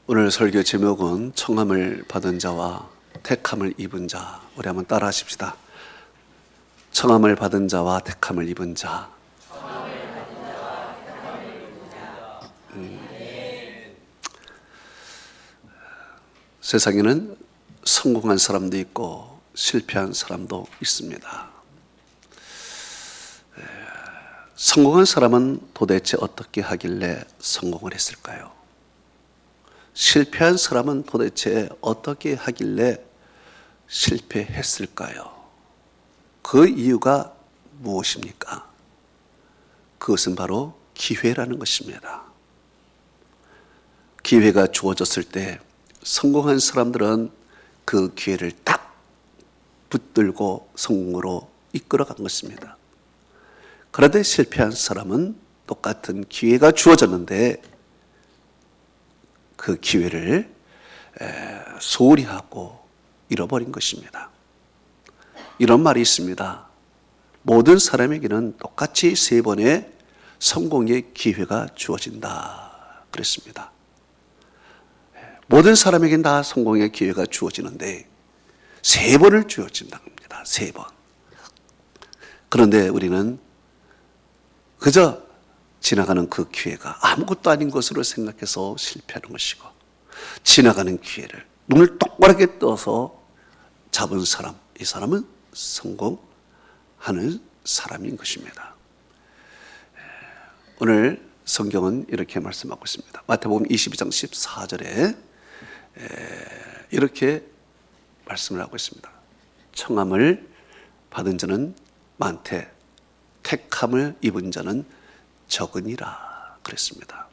오늘 설교 제목은 청함을 받은 자와 택함을 입은 자. 우리 한번 따라 하십시다. 청함을 받은 자와 택함을 입은 자. 세상에는 성공한 사람도 있고 실패한 사람도 있습니다. 성공한 사람은 도대체 어떻게 하길래 성공을 했을까요? 실패한 사람은 도대체 어떻게 하길래 실패했을까요? 그 이유가 무엇입니까? 그것은 바로 기회라는 것입니다. 기회가 주어졌을 때 성공한 사람들은 그 기회를 딱 붙들고 성공으로 이끌어간 것입니다. 그런데 실패한 사람은 똑같은 기회가 주어졌는데 그 기회를 소홀히 하고 잃어버린 것입니다. 이런 말이 있습니다. 모든 사람에게는 똑같이 3번의 성공의 기회가 주어진다 그랬습니다. 모든 사람에게는 다 성공의 기회가 주어지는데 3번을 주어진다고 합니다. 3번. 그런데 우리는 그저 지나가는 그 기회가 아무것도 아닌 것으로 생각해서 실패하는 것이고, 지나가는 기회를 눈을 똑바르게 떠서 잡은 사람, 이 사람은 성공하는 사람인 것입니다. 오늘 성경은 이렇게 말씀하고 있습니다. 마태복음 22장 14절에 이렇게 말씀을 하고 있습니다. 청함을 받은 자는 많되 택함을 입은 자는 적으니라 그랬습니다.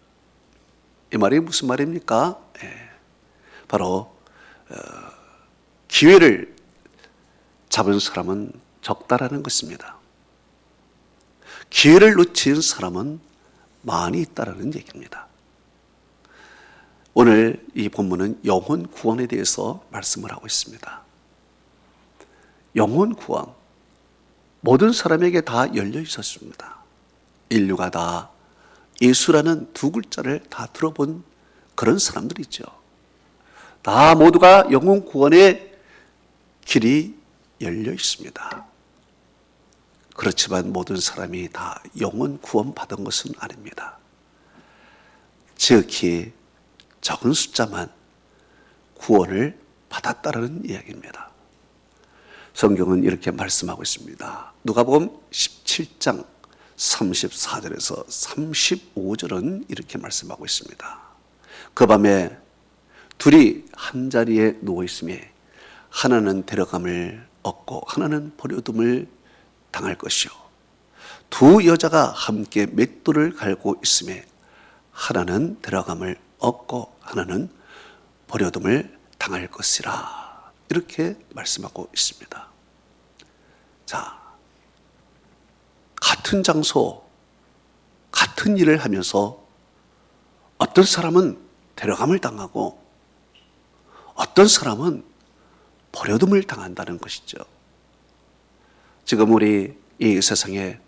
이 말이 무슨 말입니까? 바로 기회를 잡은 사람은 적다라는 것입니다. 기회를 놓친 사람은 많이 있다라는 얘기입니다. 오늘 이 본문은 영혼 구원에 대해서 말씀을 하고 있습니다. 영혼 구원, 모든 사람에게 다 열려 있었습니다. 인류가 다 예수라는 2글자를 다 들어본 그런 사람들이죠. 다 모두가 영혼 구원의 길이 열려 있습니다. 그렇지만 모든 사람이 다 영혼 구원 받은 것은 아닙니다. 지극히 적은 숫자만 구원을 받았다는 이야기입니다. 성경은 이렇게 말씀하고 있습니다. 누가복음 17장 34절에서 35절은 이렇게 말씀하고 있습니다. 그 밤에 둘이 한 자리에 누워 있음에 하나는 데려감을 얻고 하나는 버려둠을 당할 것이요, 두 여자가 함께 맷돌을 갈고 있음에 하나는 데려감을 얻고 하나는 버려둠을 당할 것이라, 이렇게 말씀하고 있습니다. 자, 같은 장소, 같은 일을 하면서 어떤 사람은 데려감을 당하고 어떤 사람은 버려둠을 당한다는 것이죠. 지금 우리 이 세상에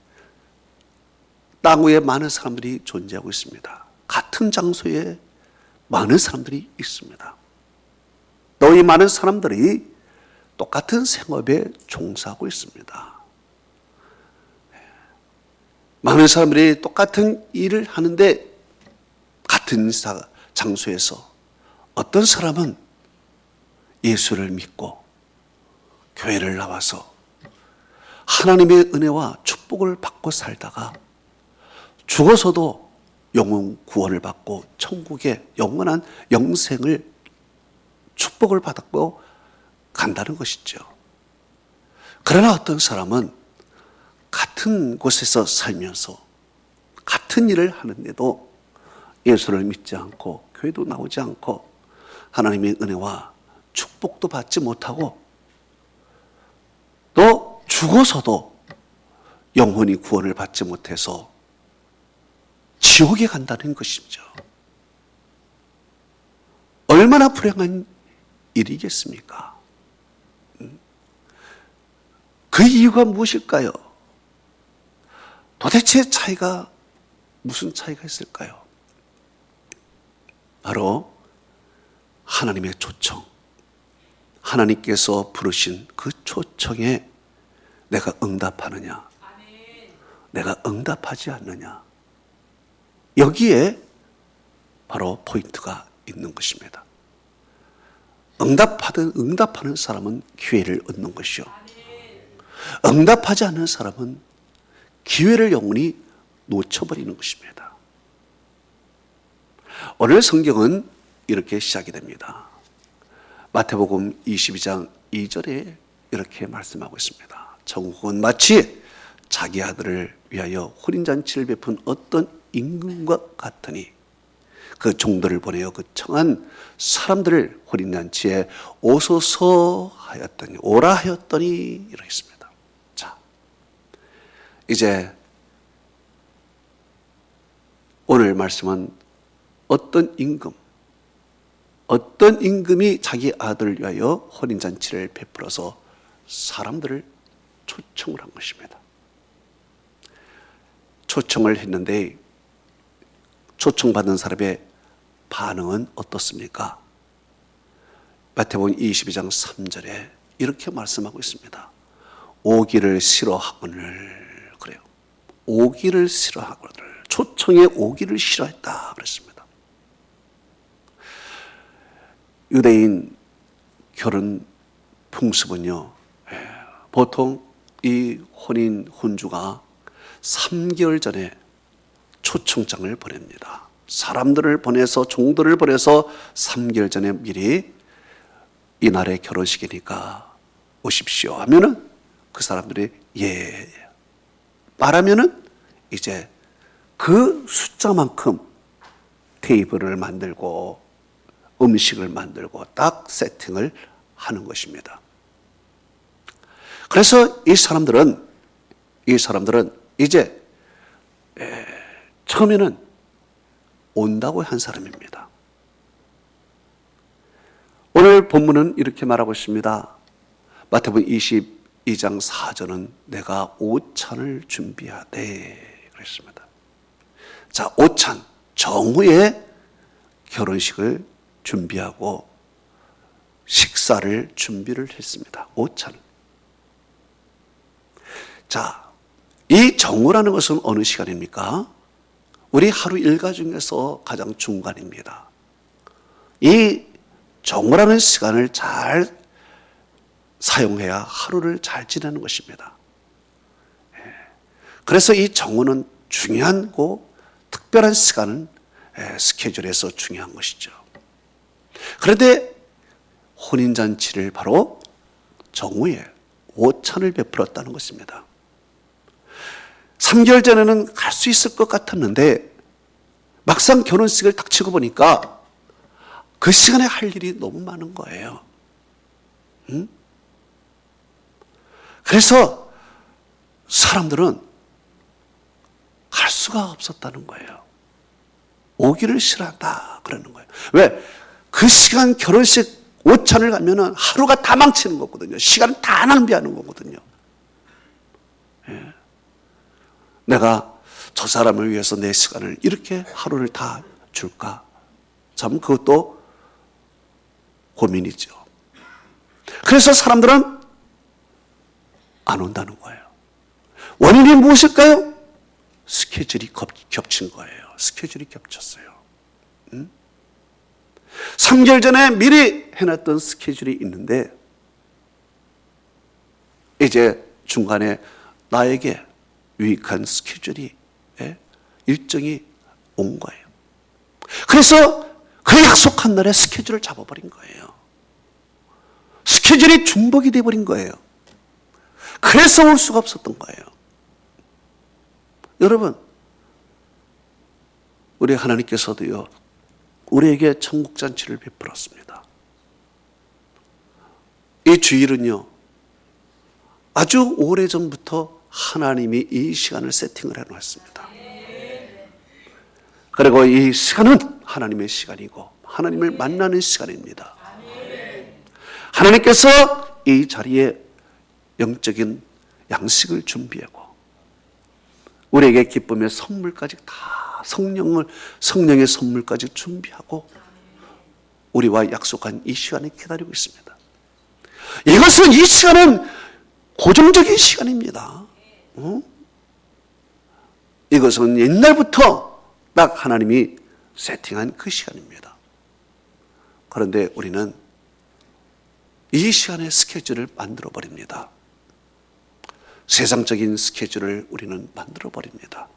땅 위에 많은 사람들이 존재하고 있습니다. 같은 장소에 많은 사람들이 있습니다. 또 이 많은 사람들이 똑같은 생업에 종사하고 있습니다. 많은 사람들이 똑같은 일을 하는데 같은 장소에서 어떤 사람은 예수를 믿고 교회를 나와서 하나님의 은혜와 축복을 받고 살다가 죽어서도 영혼 구원을 받고 천국의 영원한 영생을 축복을 받고 간다는 것이죠. 그러나 어떤 사람은 같은 곳에서 살면서 같은 일을 하는데도 예수를 믿지 않고 교회도 나오지 않고 하나님의 은혜와 축복도 받지 못하고 또 죽어서도 영혼이 구원을 받지 못해서 지옥에 간다는 것이죠. 얼마나 불행한 일이겠습니까? 그 이유가 무엇일까요? 도대체 차이가 무슨 차이가 있을까요? 바로 하나님의 초청, 하나님께서 부르신 그 초청에 내가 응답하느냐, 내가 응답하지 않느냐, 여기에 바로 포인트가 있는 것입니다. 응답하는 사람은 기회를 얻는 것이요, 응답하지 않는 사람은 기회를 영원히 놓쳐버리는 것입니다. 오늘 성경은 이렇게 시작이 됩니다. 마태복음 22장 2절에 이렇게 말씀하고 있습니다. 천국은 마치 자기 아들을 위하여 혼인잔치를 베푼 어떤 임금과 같으니 그 종들을 보내어 그 청한 사람들을 혼인잔치에 오소서 하였더니, 오라 하였더니 이렇게 있습니다. 자, 이제 오늘 말씀은 어떤 임금이 자기 아들을 위하여 혼인잔치를 베풀어서 사람들을 초청을 한 것입니다. 초청을 했는데 초청받은 사람의 반응은 어떻습니까? 마태복음 22장 3절에 이렇게 말씀하고 있습니다. 오기를 싫어하거늘, 그래요. 오기를 싫어하거늘, 초청에 오기를 싫어했다 그랬습니다. 유대인 결혼 풍습은요, 보통 이 혼주가 3개월 전에 초청장을 보냅니다. 사람들을 보내서, 종들을 보내서 3개월 전에 미리 이날의 결혼식이니까 오십시오 하면은 그 사람들이 예 말하면은 이제 그 숫자만큼 테이블을 만들고 음식을 만들고 딱 세팅을 하는 것입니다. 그래서 이 사람들은 이제 처음에는 온다고 한 사람입니다. 오늘 본문은 이렇게 말하고 있습니다. 마태복음 22장 4절은 내가 오찬을 준비하되 그랬습니다. 자, 오찬, 정후에 결혼식을 준비하고 식사를 준비를 했습니다. 오찬. 자, 이 정오라는 것은 어느 시간입니까? 우리 하루 일과 중에서 가장 중간입니다. 이 정오라는 시간을 잘 사용해야 하루를 잘 지내는 것입니다. 그래서 이 정오는 중요하고 특별한 시간은 스케줄에서 중요한 것이죠. 그런데 혼인잔치를 바로 정오에 오찬을 베풀었다는 것입니다. 3개월 전에는 갈 수 있을 것 같았는데 막상 결혼식을 딱 치고 보니까 그 시간에 할 일이 너무 많은 거예요. 그래서 사람들은 갈 수가 없었다는 거예요. 오기를 싫어한다 그러는 거예요. 왜? 그 시간 결혼식 오찬을 가면은 하루가 다 망치는 거거든요. 시간을 다 낭비하는 거거든요. 예. 내가 저 사람을 위해서 내 시간을 이렇게 하루를 다 줄까? 참 그것도 고민이죠. 그래서 사람들은 안 온다는 거예요. 원인이 무엇일까요? 스케줄이 겹친 거예요. 스케줄이 겹쳤어요. 3개월 전에 미리 해놨던 스케줄이 있는데 이제 중간에 나에게 유익한 스케줄이, 일정이 온 거예요. 그래서 그 약속한 날에 스케줄을 잡아버린 거예요. 스케줄이 중복이 돼버린 거예요. 그래서 올 수가 없었던 거예요. 여러분, 우리 하나님께서도요, 우리에게 천국잔치를 베풀었습니다. 이 주일은요, 아주 오래전부터 하나님이 이 시간을 세팅을 해놓았습니다. 그리고 이 시간은 하나님의 시간이고 하나님을 만나는 시간입니다. 하나님께서 이 자리에 영적인 양식을 준비하고 우리에게 기쁨의 선물까지 다 성령의 선물까지 준비하고 우리와 약속한 이 시간이 기다리고 있습니다. 이것은 이 시간은 고정적인 시간입니다. 이것은 옛날부터 딱 하나님이 세팅한 그 시간입니다. 그런데 우리는 이 시간에 스케줄을 만들어 버립니다. 세상적인 스케줄을 우리는 만들어 버립니다.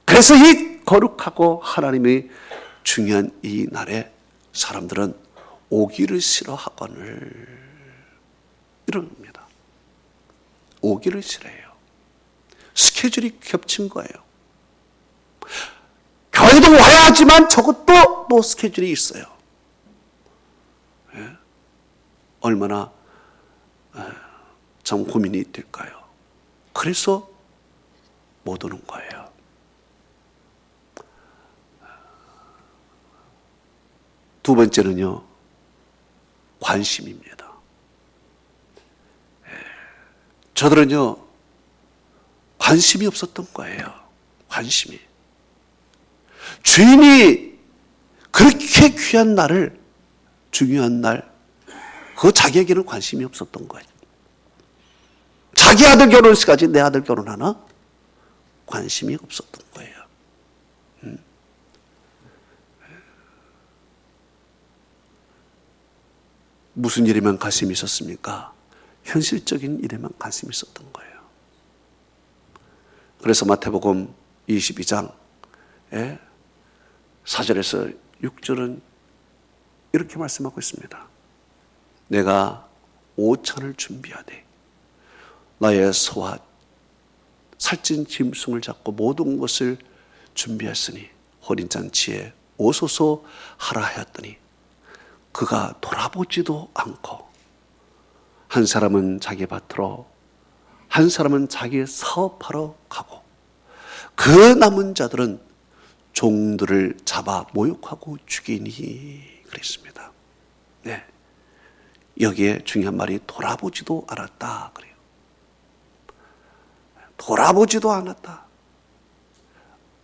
그래서 이 거룩하고 하나님의 중요한 이 날에 사람들은 오기를 싫어하거늘 이런 겁니다. 오기를 싫어해요. 스케줄이 겹친 거예요. 교회도 와야 하지만 저것도 또 스케줄이 있어요. 예? 얼마나 참 고민이 될까요? 그래서 못 오는 거예요. 두 번째는요, 관심입니다. 저들은요, 관심이 없었던 거예요. 관심이. 주인이 그렇게 귀한 날을, 중요한 날, 그 자기에게는 관심이 없었던 거예요. 자기 아들 결혼식까지 내 아들 결혼하나? 관심이 없었던 거예요. 무슨 일에만 관심이 있었습니까? 현실적인 일에만 관심이 있었던 거예요. 그래서 마태복음 22장 4절에서 6절은 이렇게 말씀하고 있습니다. 내가 5천을 준비하되 나의 소와 살찐 짐승을 잡고 모든 것을 준비했으니 혼인잔치에 오소서 하라 하였더니 그가 돌아보지도 않고 한 사람은 자기 밭으로 한 사람은 자기 사업하러 가고 그 남은 자들은 종들을 잡아 모욕하고 죽이니 그랬습니다. 네. 여기에 중요한 말이 돌아보지도 않았다 그래요. 돌아보지도 않았다.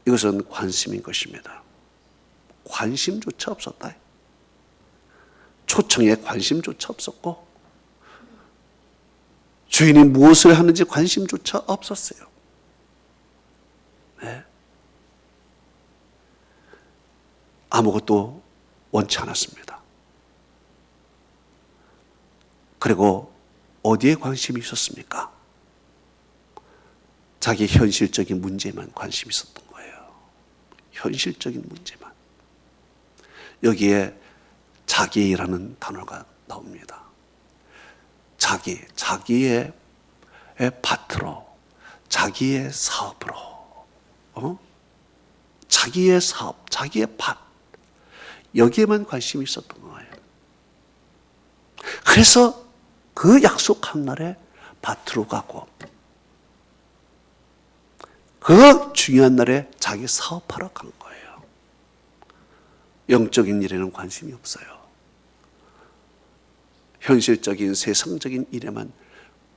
이것은 관심인 것입니다. 관심조차 없었다. 초청에 관심조차 없었고 주인이 무엇을 하는지 관심조차 없었어요. 네. 아무것도 원치 않았습니다. 그리고 어디에 관심이 있었습니까? 자기 현실적인 문제만 관심이 있었던 거예요. 현실적인 문제만. 여기에 자기라는 단어가 나옵니다. 자기의 밭으로, 자기의 사업으로, 자기의 사업, 자기의 밭, 여기에만 관심이 있었던 거예요. 그래서 그 약속한 날에 밭으로 가고, 그 중요한 날에 자기 사업하러 간 거예요. 영적인 일에는 관심이 없어요. 현실적인 세상적인 일에만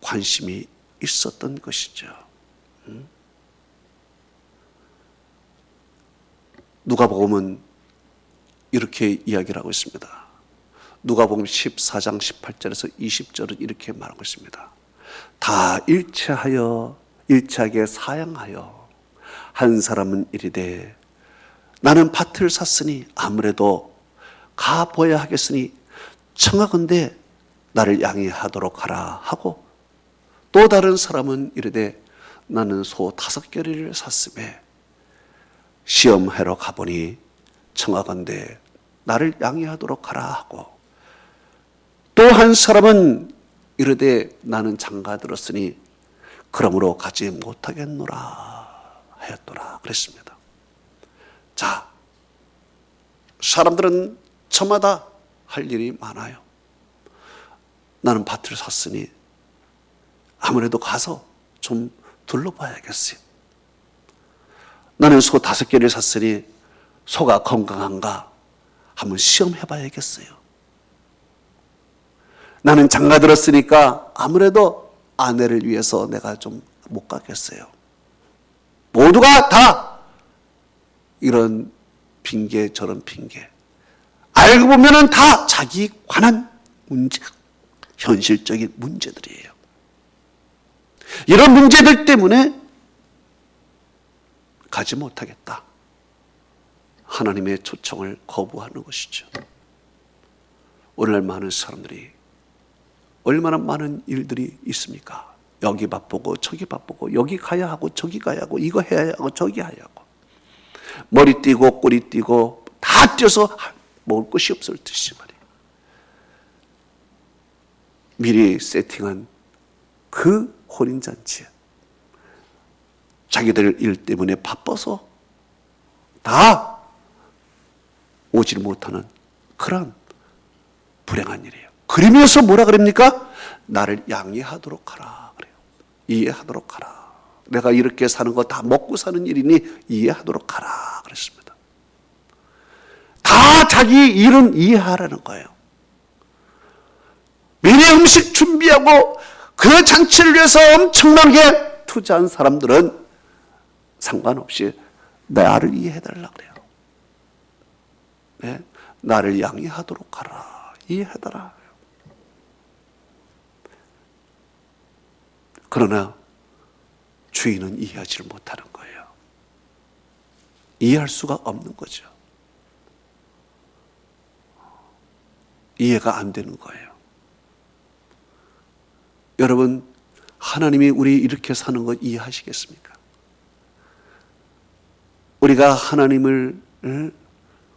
관심이 있었던 것이죠. 누가복음은 이렇게 이야기를 하고 있습니다. 누가복음 14장 18절에서 20절은 이렇게 말하고 있습니다. 다 일체하게 사양하여 한 사람은 이르되 나는 밭을 샀으니 아무래도 가보야 하겠으니 청하건대 나를 양해하도록 하라 하고 또 다른 사람은 이르되 나는 소 5개를 샀으매 시험하러 가보니 청하건대 나를 양해하도록 하라 하고 또 한 사람은 이르되 나는 장가 들었으니 그러므로 가지 못하겠노라 하였더라 그랬습니다. 자, 사람들은 저마다 할 일이 많아요. 나는 밭을 샀으니 아무래도 가서 좀 둘러봐야겠어요. 나는 소 5개를 샀으니 소가 건강한가 한번 시험해봐야겠어요. 나는 장가 들었으니까 아무래도 아내를 위해서 내가 좀 못 가겠어요. 모두가 다 이런 핑계 저런 핑계 알고 보면은 다 자기 관한 문제, 현실적인 문제들이에요. 이런 문제들 때문에 가지 못하겠다. 하나님의 초청을 거부하는 것이죠. 오늘날 많은 사람들이 얼마나 많은 일들이 있습니까? 여기 바쁘고 저기 바쁘고 여기 가야 하고 저기 가야 하고 이거 해야 하고 저기 해야 하고 머리 띄고 꼬리 띄고 다 뛰어서 먹을 것이 없을 듯이 말이에요. 미리 세팅한 그 혼인잔치에 자기들 일 때문에 바빠서 다 오질 못하는 그런 불행한 일이에요. 그러면서 뭐라 그럽니까? 나를 양해하도록 하라 그래요. 이해하도록 하라. 내가 이렇게 사는 거 다 먹고 사는 일이니 이해하도록 하라 그랬습니다. 다 자기 일은 이해하라는 거예요. 미리 음식 준비하고 그 잔치를 위해서 엄청나게 투자한 사람들은 상관없이 나를 이해해달라 그래요. 네? 나를 양해하도록 하라. 이해해달라. 그러나 주인은 이해하지를 못하는 거예요. 이해할 수가 없는 거죠. 이해가 안 되는 거예요. 여러분, 하나님이 우리 이렇게 사는 거 이해하시겠습니까? 우리가 하나님을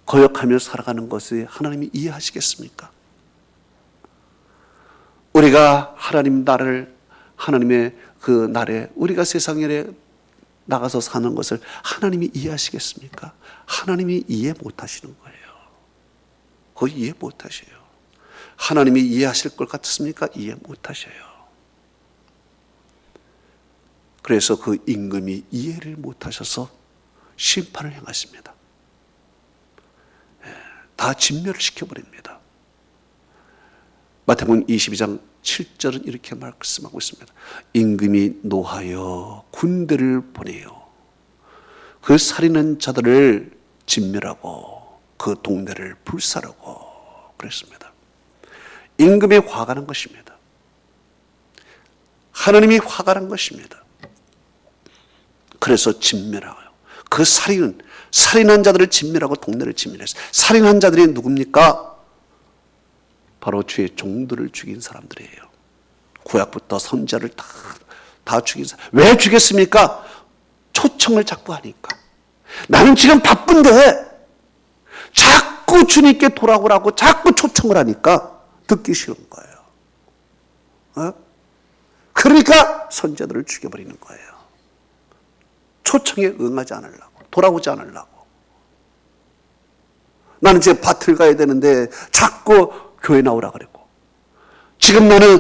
거역하며 살아가는 것을 하나님이 이해하시겠습니까? 우리가 하나님 나를 하나님의 그 날에 우리가 세상에 나가서 사는 것을 하나님이 이해하시겠습니까? 하나님이 이해 못하시는 거예요. 거의 이해 못하셔요. 하나님이 이해하실 것 같습니까? 이해 못하셔요. 그래서 그 임금이 이해를 못하셔서 심판을 행하십니다. 다 진멸을 시켜버립니다. 마태복음 22장 7절은 이렇게 말씀하고 있습니다. 임금이 노하여 군대를 보내요. 그 살인한 자들을 진멸하고 그 동네를 불사르고 그랬습니다. 임금이 화가 난 것입니다. 하나님이 화가 난 것입니다. 그래서 진멸하고요. 그 살인한 자들을 진멸하고 동네를 진멸했어요. 살인한 자들이 누굽니까? 바로 주의 종들을 죽인 사람들이에요. 구약부터 선지자를 다 죽인 사람. 왜 죽였습니까? 초청을 자꾸 하니까. 나는 지금 바쁜데 자꾸 주님께 돌아오라고 자꾸 초청을 하니까 듣기 싫은 거예요. 그러니까 선지자들을 죽여버리는 거예요. 초청에 응하지 않으려고, 돌아오지 않으려고. 나는 이제 밭을 가야 되는데 자꾸 교회 나오라 그랬고, 지금 나는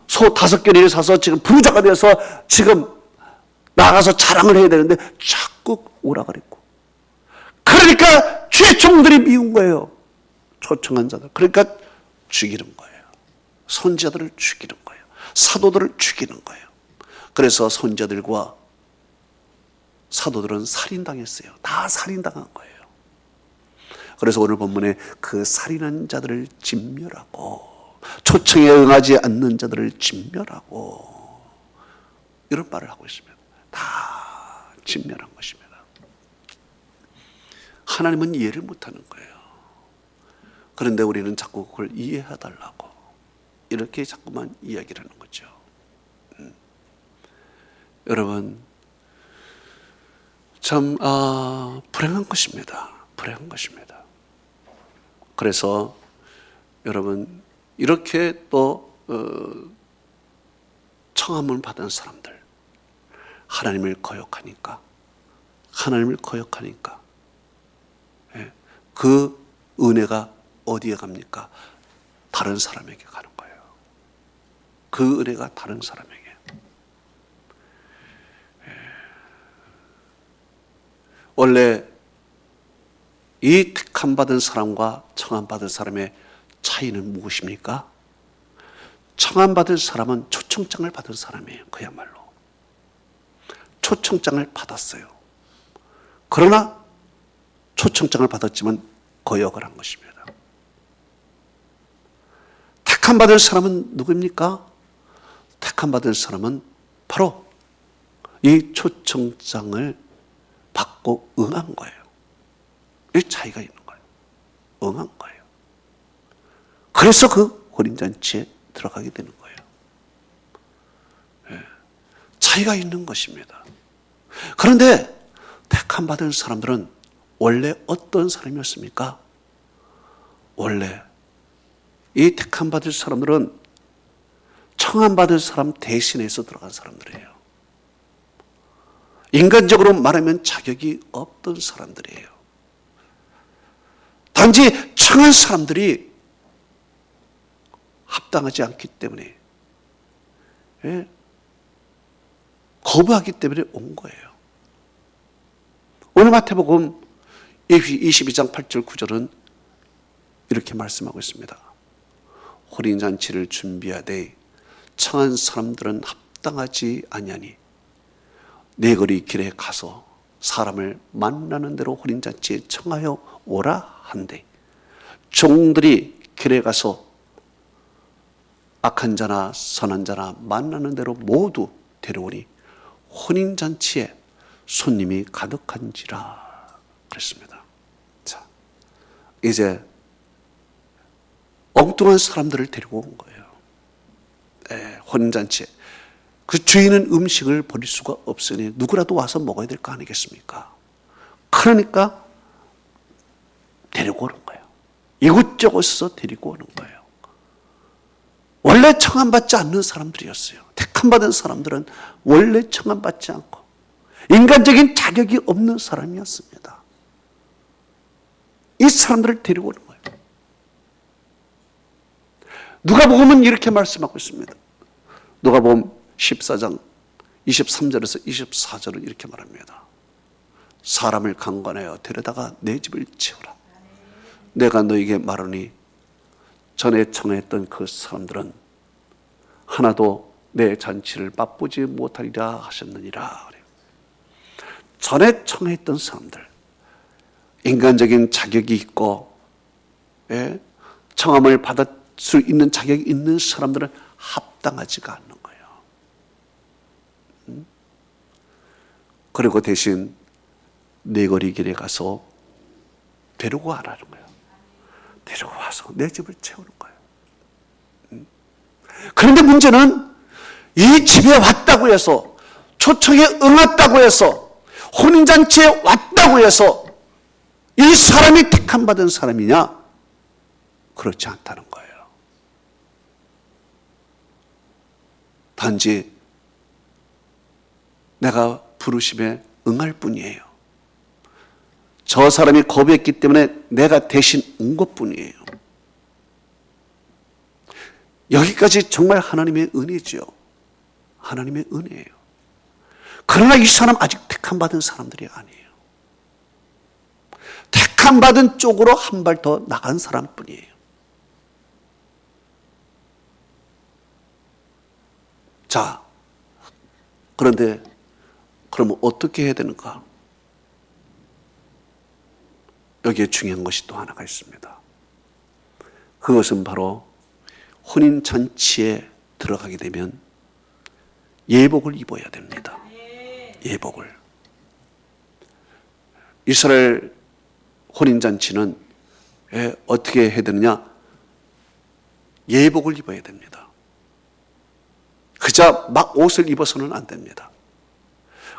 소 5개를 사서 지금 부자가 돼서 지금 나가서 자랑을 해야 되는데 자꾸 오라 그랬고, 그러니까 주의 종들이 미운 거예요. 초청한 자들. 그러니까 죽이는 거예요. 선지자들을 죽이는 거예요. 사도들을 죽이는 거예요. 그래서 선지자들과 사도들은 살인당했어요. 다 살인당한 거예요. 그래서 오늘 본문에 그 살인한 자들을 진멸하고 초청에 응하지 않는 자들을 진멸하고 이런 말을 하고 있습니다. 다 진멸한 것입니다. 하나님은 이해를 못하는 거예요. 그런데 우리는 자꾸 그걸 이해해달라고 이렇게 자꾸만 이야기를 하는 거죠. 여러분, 참 불행한 것입니다. 불행한 것입니다. 그래서 여러분, 이렇게 또 청함을 받은 사람들, 하나님을 거역하니까 그 은혜가 어디에 갑니까? 다른 사람에게 가는 거예요. 그 은혜가 다른 사람에게. 원래 이 택함 받은 사람과 청함 받은 사람의 차이는 무엇입니까? 청함 받은 사람은 초청장을 받은 사람이에요. 그야말로 초청장을 받았어요. 그러나 초청장을 받았지만 거역을 한 것입니다. 택함 받을 사람은 누구입니까? 택함 받을 사람은 바로 이 초청장을 받고 응한 거예요. 이 차이가 있는 거예요. 응한 거예요. 그래서 그 혼인잔치에 들어가게 되는 거예요. 차이가 있는 것입니다. 그런데 택함 받은 사람들은 원래 어떤 사람이었습니까? 원래 이 택함 받을 사람들은 청함 받을 사람 대신해서 들어간 사람들이에요. 인간적으로 말하면 자격이 없던 사람들이에요. 단지 청한 사람들이 합당하지 않기 때문에, 거부하기 때문에 온 거예요. 오늘 마태복음 22장 8절 9절은 이렇게 말씀하고 있습니다. 혼인잔치를 준비하되 청한 사람들은 합당하지 아니하니 네거리 길에 가서 사람을 만나는 대로 혼인잔치에 청하여 오라 한대, 종들이 길에 가서 악한 자나 선한 자나 만나는 대로 모두 데려오니 혼인잔치에 손님이 가득한지라 그랬습니다. 자, 이제 엉뚱한 사람들을 데리고 온 거예요. 혼인잔치에. 그 주인은 음식을 버릴 수가 없으니 누구라도 와서 먹어야 될 거 아니겠습니까? 그러니까 데리고 오는 거예요. 이곳저곳에서 데리고 오는 거예요. 원래 청함받지 않는 사람들이었어요. 택함받은 사람들은 원래 청함받지 않고 인간적인 자격이 없는 사람이었습니다. 이 사람들을 데리고 오는 거예요. 누가복음은 이렇게 말씀하고 있습니다. 누가복음 14장 23절에서 24절은 이렇게 말합니다. 사람을 강권하여 데려다가 내 집을 채우라. 내가 너에게 말하니 전에 청했던 그 사람들은 하나도 내 잔치를 맛보지 못하리라 하셨느니라. 전에 청했던 사람들, 인간적인 자격이 있고 청함을 받을 수 있는 자격이 있는 사람들은 합당하지가 않는 거예요. 그리고 대신 네거리 길에 가서 데리고 와라는 거예요. 데리고 와서 내 집을 채우는 거예요. 그런데 문제는 이 집에 왔다고 해서, 초청에 응했다고 해서, 혼인잔치에 왔다고 해서 이 사람이 택함받은 사람이냐? 그렇지 않다는 거예요. 단지 내가 부르심에 응할 뿐이에요. 저 사람이 거부했기 때문에 내가 대신 온 것뿐이에요. 여기까지 정말 하나님의 은혜죠. 하나님의 은혜예요. 그러나 이 사람 아직 택함받은 사람들이 아니에요. 택함받은 쪽으로 한 발 더 나간 사람뿐이에요. 자, 그런데 그러면 어떻게 해야 되는가? 여기에 중요한 것이 또 하나가 있습니다. 그것은 바로 혼인잔치에 들어가게 되면 예복을 입어야 됩니다. 예복을. 이스라엘 혼인잔치는 어떻게 해야 되느냐? 예복을 입어야 됩니다. 그저 막 옷을 입어서는 안 됩니다.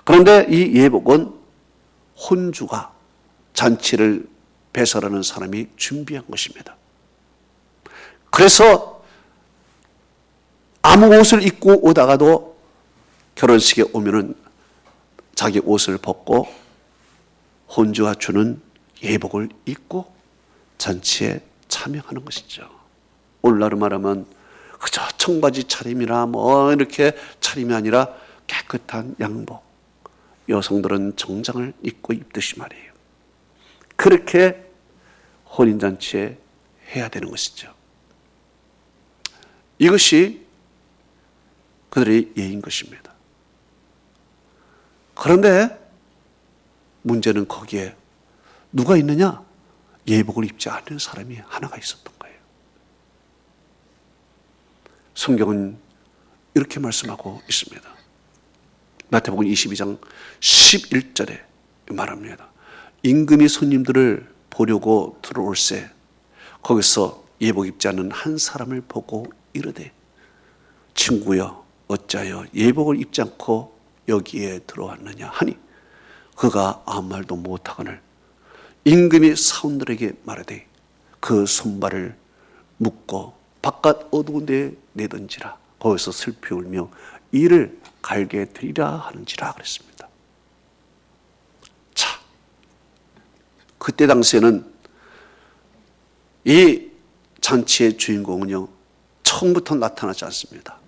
그런데 이 예복은 혼주가, 잔치를 배설하는 사람이 준비한 것입니다. 그래서 아무 옷을 입고 오다가도 결혼식에 오면은 자기 옷을 벗고 혼주와 주는 예복을 입고 잔치에 참여하는 것이죠. 오늘날로 말하면 그저 청바지 차림이나 뭐 이렇게 차림이 아니라 깨끗한 양복, 여성들은 정장을 입고 입듯이 말이에요. 그렇게 혼인잔치에 해야 되는 것이죠. 이것이 그들의 예인 것입니다. 그런데 문제는 거기에 누가 있느냐? 예복을 입지 않는 사람이 하나가 있었던 거예요. 성경은 이렇게 말씀하고 있습니다. 마태복음 22장 11절에 말합니다. 임금이 손님들을 보려고 들어올세 거기서 예복 입지 않는 한 사람을 보고 이르되 친구여 어찌하여 예복을 입지 않고 여기에 들어왔느냐 하니 그가 아무 말도 못하거늘 임금이 사원들에게 말하되 그 손발을 묶고 바깥 어두운 데에 내던지라 거기서 슬피 울며 이를 갈게 드리라 하는지라 그랬습니다. 자, 그때 당시에는 이 잔치의 주인공은요 처음부터 나타나지 않습니다.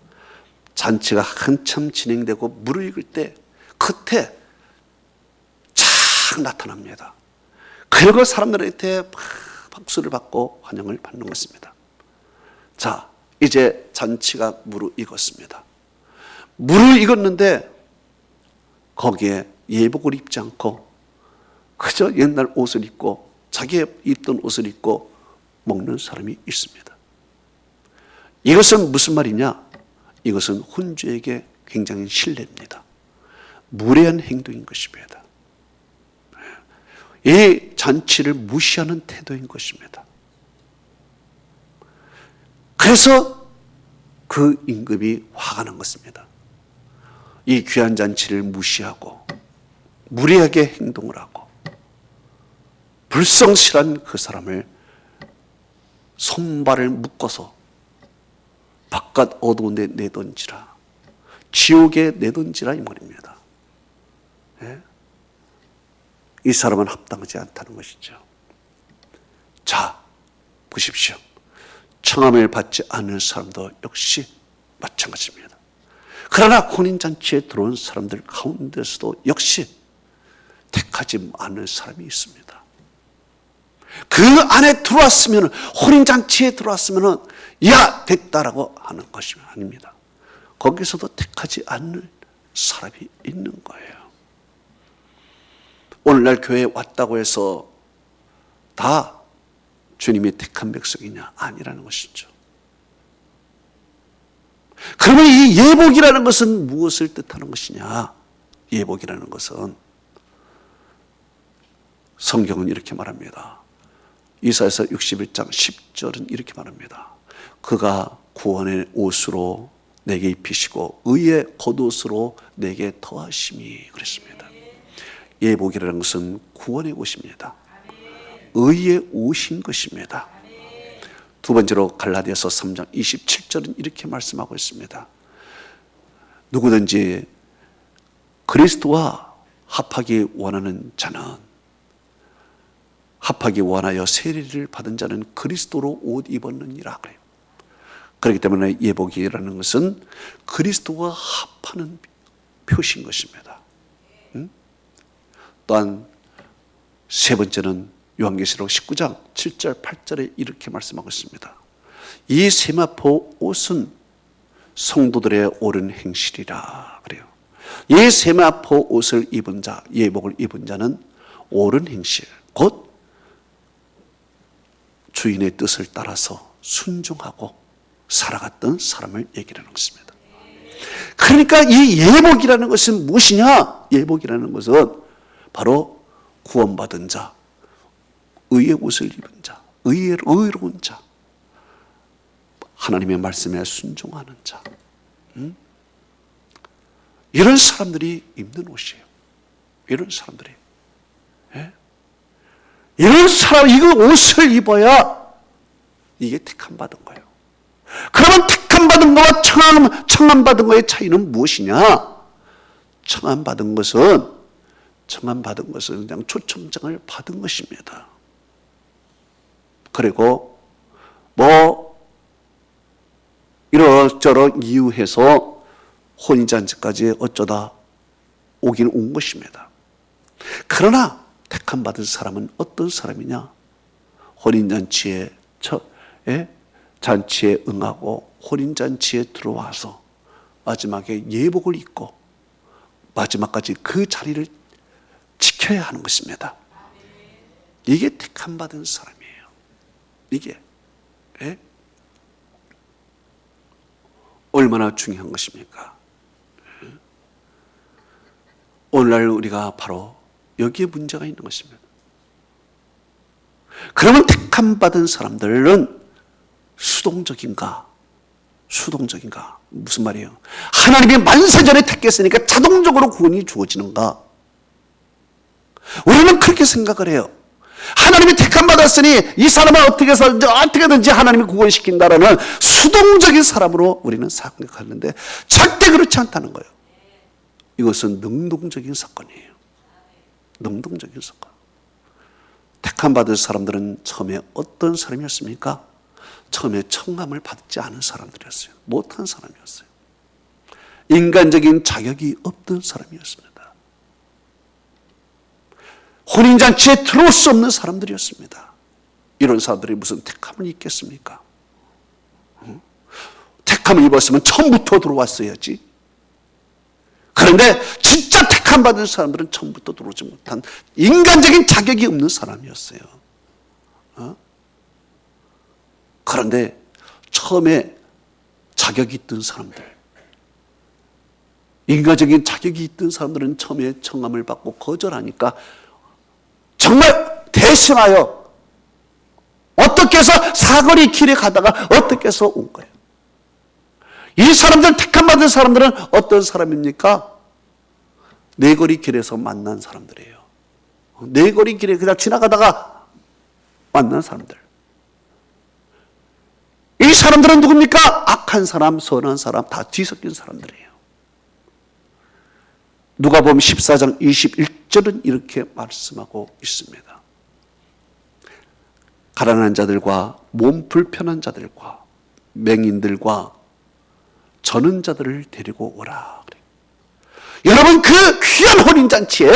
잔치가 한참 진행되고 물을 익을 때 그때 착 나타납니다. 그리고 사람들한테 박수를 받고 환영을 받는 것입니다. 자, 이제 잔치가 무르익었습니다. 무르익었는데 거기에 예복을 입지 않고 그저 옛날 옷을 입고 자기 입던 옷을 입고 먹는 사람이 있습니다. 이것은 무슨 말이냐? 이것은 혼주에게 굉장히 신뢰입니다. 무례한 행동인 것입니다. 이 잔치를 무시하는 태도인 것입니다. 그래서 그 임금이 화가 난 것입니다. 이 귀한 잔치를 무시하고 무례하게 행동을 하고 불성실한 그 사람을 손발을 묶어서 바깥 어두운 데 내던지라 지옥에 내던지라 이 말입니다. 예? 이 사람은 합당하지 않다는 것이죠. 자, 보십시오. 청함을 받지 않는 사람도 역시 마찬가지입니다. 그러나 혼인잔치에 들어온 사람들 가운데서도 역시 택하지 않는 사람이 있습니다. 그 안에 들어왔으면, 혼인잔치에 들어왔으면 야 됐다라고 하는 것이 아닙니다. 거기서도 택하지 않는 사람이 있는 거예요. 오늘날 교회에 왔다고 해서 다 주님이 택한 백성이냐? 아니라는 것이죠. 그러면 이 예복이라는 것은 무엇을 뜻하는 것이냐? 예복이라는 것은 성경은 이렇게 말합니다. 이사야서 61장 10절은 이렇게 말합니다. 그가 구원의 옷으로 내게 입히시고 의의 겉옷으로 내게 더하심이 그랬습니다. 예복이라는 것은 구원의 옷입니다. 의의 옷인 것입니다. 두 번째로 갈라디아서 3장 27절은 이렇게 말씀하고 있습니다. 누구든지 그리스도와 합하기 원하는 자는, 합하기 원하여 세례를 받은 자는 그리스도로 옷 입었느니라 그래요. 그렇기 때문에 예복이라는 것은 그리스도와 합하는 표시인 것입니다. 또한 세 번째는 요한계시록 19장 7절 8절에 이렇게 말씀하고 있습니다. 이 세마포 옷은 성도들의 옳은 행실이라 그래요. 이 세마포 옷을 입은 자, 예복을 입은 자는 옳은 행실, 곧 주인의 뜻을 따라서 순종하고 살아갔던 사람을 얘기하는 것입니다. 그러니까 이 예복이라는 것은 무엇이냐? 예복이라는 것은 바로 구원받은 자, 의의 옷을 입은 자, 의로운 자, 하나님의 말씀에 순종하는 자, 이런 사람들이 입는 옷이에요. 이런 사람들이, 예? 이런 사람, 이거 옷을 입어야 이게 택함 받은 거예요. 그러면 택함 받은 거와 청함 받은 거의 차이는 무엇이냐? 청함 받은 것은 그냥 초청장을 받은 것입니다. 그리고 이러저러 이유해서 혼인잔치까지 어쩌다 오긴 온 것입니다. 그러나 택함 받은 사람은 어떤 사람이냐? 혼인잔치에 잔치에 응하고 혼인잔치에 들어와서 마지막에 예복을 입고 마지막까지 그 자리를 지켜야 하는 것입니다. 이게 택함 받은 사람이에요. 이게 얼마나 중요한 것입니까? 오늘날 우리가 바로 여기에 문제가 있는 것입니다. 그러면 택함 받은 사람들은 수동적인가? 수동적인가? 무슨 말이에요? 하나님이 만세전에 택했으니까 자동적으로 구원이 주어지는가? 우리는 그렇게 생각을 해요. 하나님이 택함 받았으니 이 사람을 어떻게 해서든지 어떻게든지 하나님이 구원시킨다라는 수동적인 사람으로 우리는 생각하는데 절대 그렇지 않다는 거예요. 이것은 능동적인 사건이에요. 능동적인 사건. 택함 받은 사람들은 처음에 어떤 사람이었습니까? 처음에 청함을 받지 않은 사람들이었어요. 못한 사람이었어요. 인간적인 자격이 없던 사람이었습니다. 혼인잔치에 들어올 수 없는 사람들이었습니다. 이런 사람들이 무슨 택함을 입겠습니까? 택함을 입었으면 처음부터 들어왔어야지. 그런데 진짜 택함 받은 사람들은 처음부터 들어오지 못한 인간적인 자격이 없는 사람이었어요. 그런데 처음에 자격이 있던 사람들, 인간적인 자격이 있던 사람들은 처음에 청함을 받고 거절하니까 정말 대신하여 어떻게 해서 사거리 길에 가다가 어떻게 해서 온 거예요. 이 사람들, 택함 받은 사람들은 어떤 사람입니까? 네거리 길에서 만난 사람들이에요. 네거리 길에 그냥 지나가다가 만난 사람들. 이 사람들은 누굽니까? 악한 사람, 선한 사람 다 뒤섞인 사람들이에요. 누가복음 14장 21절은 이렇게 말씀하고 있습니다. 가난한 자들과 몸 불편한 자들과 맹인들과 저는 자들을 데리고 오라. 여러분, 그 귀한 혼인잔치에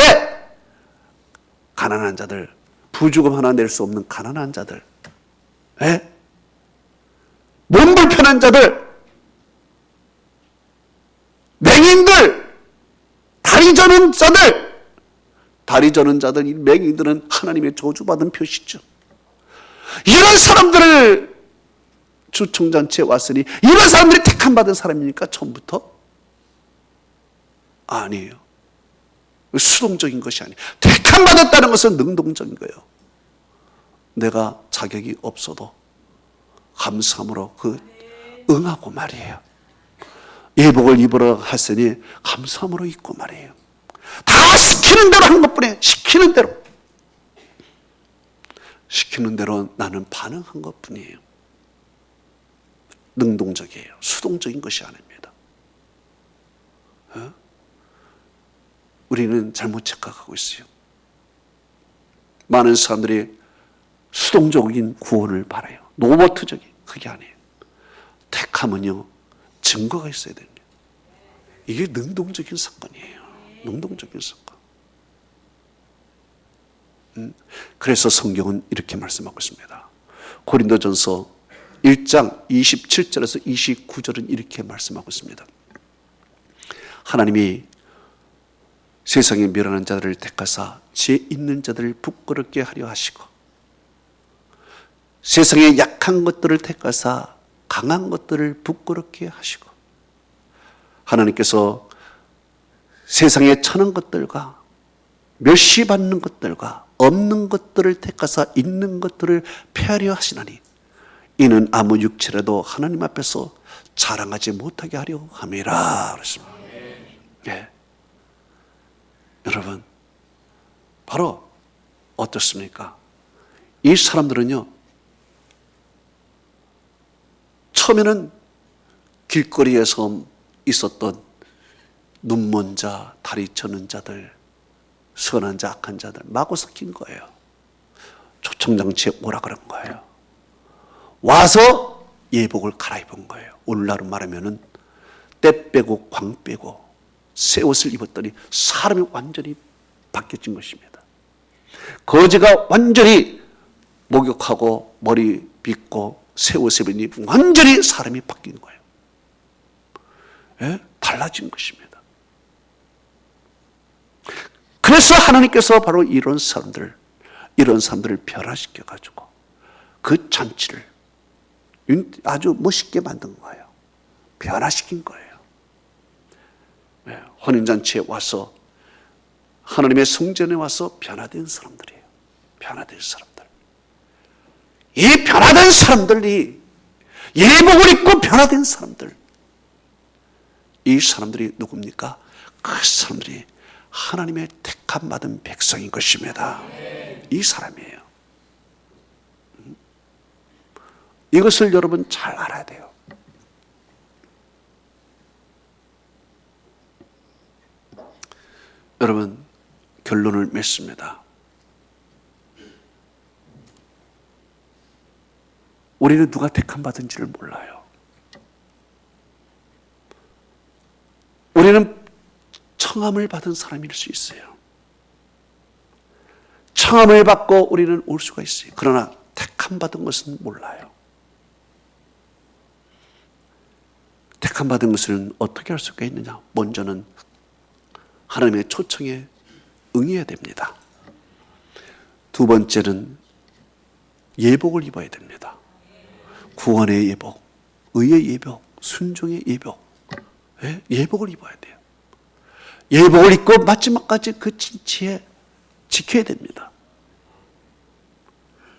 가난한 자들, 부주금 하나 낼 수 없는 가난한 자들, 몸 불편한 자들, 맹인들, 다리 저는 자들, 다리 저는 자들, 이 맹인들은 하나님의 저주받은 표시죠. 이런 사람들을 주총잔치에 왔으니 이런 사람들이 택함 받은 사람입니까? 처음부터? 아니에요. 수동적인 것이 아니에요. 택함 받았다는 것은 능동적인 거예요. 내가 자격이 없어도 감사함으로 응하고 말이에요. 예복을 입으러 했으니 감사함으로 입고 말이에요. 다 시키는 대로 하는 것뿐이에요. 시키는 대로 나는 반응한 것뿐이에요. 능동적이에요. 수동적인 것이 아닙니다. 우리는 잘못 착각하고 있어요. 많은 사람들이 수동적인 구원을 바라요. 로봇적인, 그게 아니에요. 택함은요, 증거가 있어야 됩니다. 이게 능동적인 사건이에요. 능동적인 사건. 그래서 성경은 이렇게 말씀하고 있습니다. 고린도전서 1장 27절에서 29절은 이렇게 말씀하고 있습니다. 하나님이 세상에 멸하는 자들을 택하사 지혜 있는 자들을 부끄럽게 하려 하시고 세상에 약한 것들을 택하사 강한 것들을 부끄럽게 하시고 하나님께서 세상에 천한 것들과 멸시받는 것들과 없는 것들을 택하사 있는 것들을 폐하려 하시나니 이는 아무 육체라도 하나님 앞에서 자랑하지 못하게 하려 함이라 그랬습니다. 네. 여러분, 바로 어떻습니까? 이 사람들은요, 처음에는 길거리에서 있었던 눈먼 자, 다리 저는 자들, 선한 자, 악한 자들 마구 섞인 거예요. 초청장치에 오라 그런 거예요. 와서 예복을 갈아입은 거예요. 오늘날로 말하면은 때 빼고 광 빼고 새 옷을 입었더니 사람이 완전히 바뀌어진 것입니다. 거지가 완전히 목욕하고 머리 빗고 새 옷을 입으니 완전히 사람이 바뀐 거예요. 달라진 것입니다. 그래서 하나님께서 바로 이런 사람들, 이런 사람들을 변화시켜가지고 그 잔치를 아주 멋있게 만든 거예요. 변화시킨 거예요. 혼인잔치에 와서 하나님의 성전에 와서 변화된 사람들이에요. 변화된 사람들. 이 변화된 사람들이 예복을 입고 변화된 사람들. 이 사람들이 누굽니까? 그 사람들이 하나님의 택함 받은 백성인 것입니다. 이 사람이에요. 이것을 여러분 잘 알아야 돼요. 여러분, 결론을 맺습니다. 우리는 누가 택함 받은지를 몰라요. 우리는 청함을 받은 사람일 수 있어요. 청함을 받고 우리는 올 수가 있어요. 그러나 택함 받은 것은 몰라요. 택함 받은 것을 어떻게 할 수가 있느냐? 먼저는 하나님의 초청에 응해야 됩니다. 두 번째는 예복을 입어야 됩니다. 구원의 예복, 의의 예복, 순종의 예복, 예복을 입어야 돼요. 예복을 입고 마지막까지 그 진치에 지켜야 됩니다.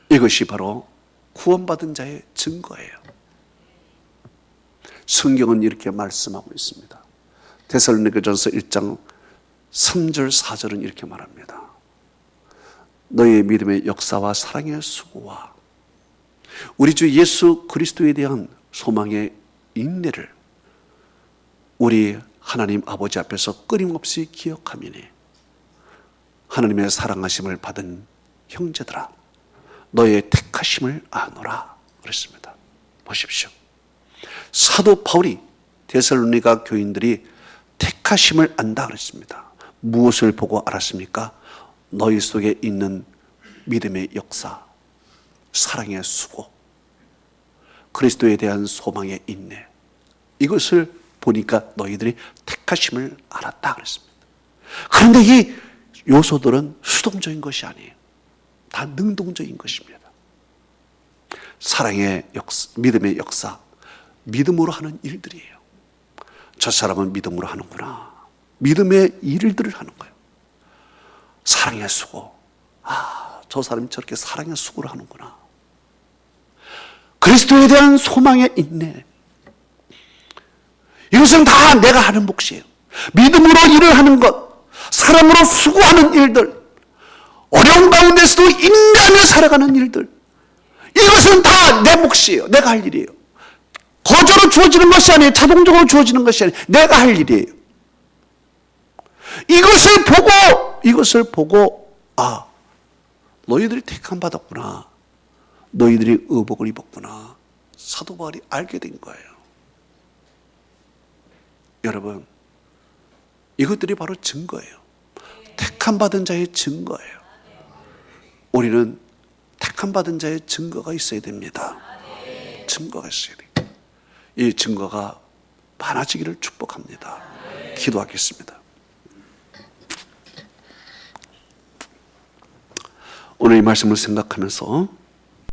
이것이 바로 구원받은 자의 증거예요. 성경은 이렇게 말씀하고 있습니다. 데살로니가전서 1장 3절 4절은 이렇게 말합니다. 너희의 믿음의 역사와 사랑의 수고와 우리 주 예수 그리스도에 대한 소망의 인내를 우리 하나님 아버지 앞에서 끊임없이 기억하미니 하나님의 사랑하심을 받은 형제들아 너의 택하심을 아노라 그랬습니다. 보십시오. 사도 바울이 데살로니가 교인들이 택하심을 안다 그랬습니다. 무엇을 보고 알았습니까? 너희 속에 있는 믿음의 역사, 사랑의 수고, 그리스도에 대한 소망의 인내, 이것을 보니까 너희들이 택하심을 알았다 그랬습니다. 그런데 이 요소들은 수동적인 것이 아니에요. 다 능동적인 것입니다. 사랑의 역사, 믿음의 역사, 믿음으로 하는 일들이에요. 저 사람은 믿음으로 하는구나. 믿음의 일들을 하는 거예요. 사랑의 수고. 저 사람이 저렇게 사랑의 수고를 하는구나. 그리스도에 대한 소망의 인내. 이것은 다 내가 하는 몫이에요. 믿음으로 일을 하는 것, 사람으로 수고하는 일들, 어려운 가운데서도 인내하며 살아가는 일들, 이것은 다 내 몫이에요. 내가 할 일이에요. 거저로 주어지는 것이 아니에요. 자동적으로 주어지는 것이 아니에요. 내가 할 일이에요. 이것을 보고 너희들이 택함 받았구나. 너희들이 의복을 입었구나. 사도 바울이 알게 된 거예요. 여러분, 이것들이 바로 증거예요. 택함 받은 자의 증거예요. 우리는 택함 받은 자의 증거가 있어야 됩니다. 증거가 있어야 돼요. 이 증거가 많아지기를 축복합니다. 기도하겠습니다. 오늘 이 말씀을 생각하면서